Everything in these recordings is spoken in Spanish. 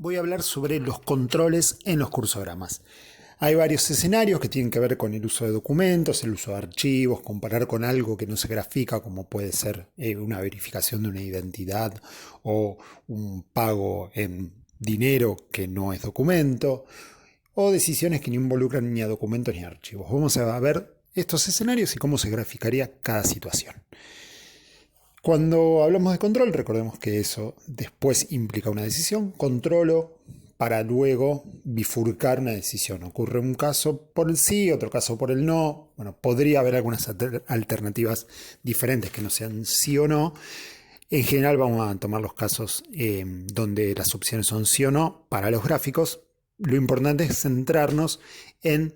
voy a hablar sobre los controles en los cursogramas. Hay varios escenarios que tienen que ver con el uso de documentos, el uso de archivos, comparar con algo que no se grafica, como puede ser una verificación de una identidad o un pago en dinero que no es documento, o decisiones que no involucran ni a documentos ni a archivos. Vamos a ver estos escenarios y cómo se graficaría cada situación. Cuando hablamos de control, recordemos que eso después implica una decisión. Controlo para luego bifurcar una decisión. Ocurre un caso por el sí, otro caso por el no. Bueno, podría haber algunas alternativas diferentes que no sean sí o no. En general vamos a tomar los casos donde las opciones son sí o no. Para los gráficos, lo importante es centrarnos en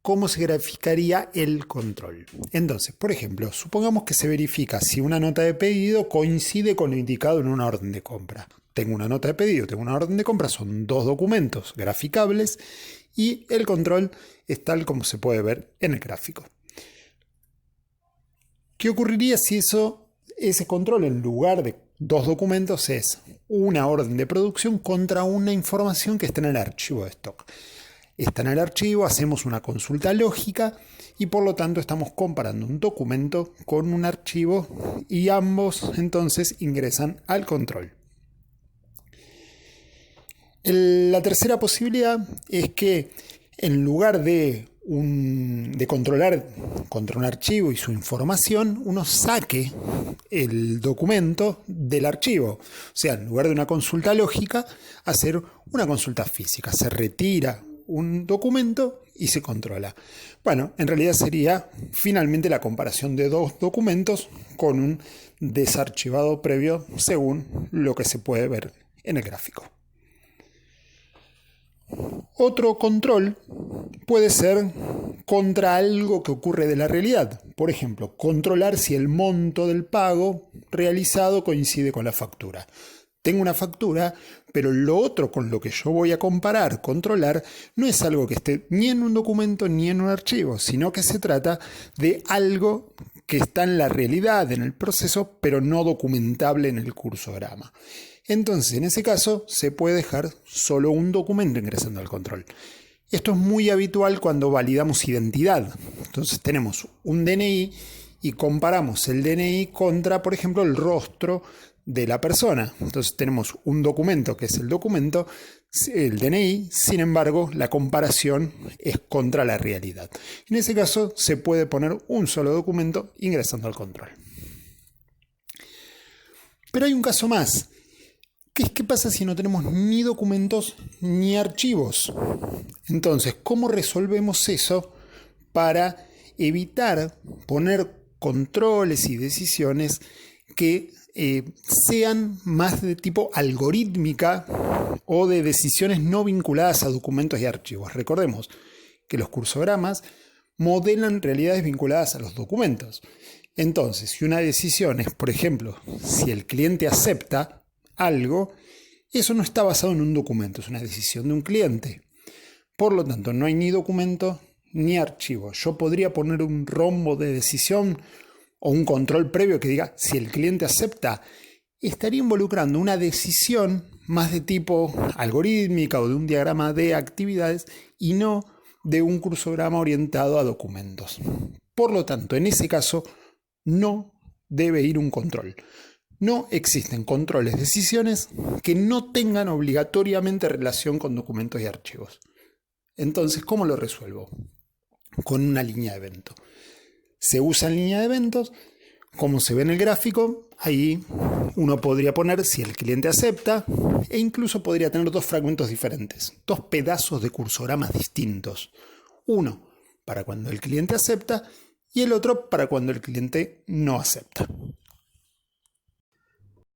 cómo se graficaría el control. Entonces, por ejemplo, supongamos que se verifica si una nota de pedido coincide con lo indicado en una orden de compra. Tengo una nota de pedido, tengo una orden de compra, son dos documentos graficables y el control es tal como se puede ver en el gráfico. ¿Qué ocurriría si ese control en lugar de dos documentos es una orden de producción contra una información que está en el archivo de stock? Está en el archivo, hacemos una consulta lógica y por lo tanto estamos comparando un documento con un archivo y ambos entonces ingresan al control. La tercera posibilidad es que en lugar de controlar contra un archivo y su información, uno saque el documento del archivo. O sea, en lugar de una consulta lógica, hacer una consulta física. Se retira un documento y se controla. Bueno, en realidad sería finalmente la comparación de dos documentos con un desarchivado previo según lo que se puede ver en el gráfico. Otro control puede ser contra algo que ocurre de la realidad. Por ejemplo, controlar si el monto del pago realizado coincide con la factura. Tengo una factura, pero lo otro con lo que yo voy a comparar, controlar, no es algo que esté ni en un documento ni en un archivo, sino que se trata de algo que está en la realidad, en el proceso, pero no documentable en el cursograma. Entonces, en ese caso, se puede dejar solo un documento ingresando al control. Esto es muy habitual cuando validamos identidad. Entonces, tenemos un DNI y comparamos el DNI contra, por ejemplo, el rostro de la persona. Entonces tenemos un documento que es el documento, el DNI, sin embargo la comparación es contra la realidad. En ese caso se puede poner un solo documento ingresando al control. Pero hay un caso más, que es qué pasa si no tenemos ni documentos ni archivos. Entonces, ¿cómo resolvemos eso para evitar poner controles y decisiones que sean más de tipo algorítmica o de decisiones no vinculadas a documentos y archivos? Recordemos que los cursogramas modelan realidades vinculadas a los documentos. Entonces, si una decisión es, por ejemplo, si el cliente acepta algo, eso no está basado en un documento, es una decisión de un cliente. Por lo tanto, no hay ni documento ni archivo. Yo podría poner un rombo de decisión o un control previo que diga si el cliente acepta, estaría involucrando una decisión más de tipo algorítmica o de un diagrama de actividades y no de un cursograma orientado a documentos. Por lo tanto, en ese caso no debe ir un control. No existen controles de decisiones que no tengan obligatoriamente relación con documentos y archivos. Entonces, ¿cómo lo resuelvo? Con una línea de evento. Se usa en línea de eventos, como se ve en el gráfico, ahí uno podría poner si el cliente acepta e incluso podría tener dos fragmentos diferentes, dos pedazos de cursogramas distintos. Uno para cuando el cliente acepta y el otro para cuando el cliente no acepta.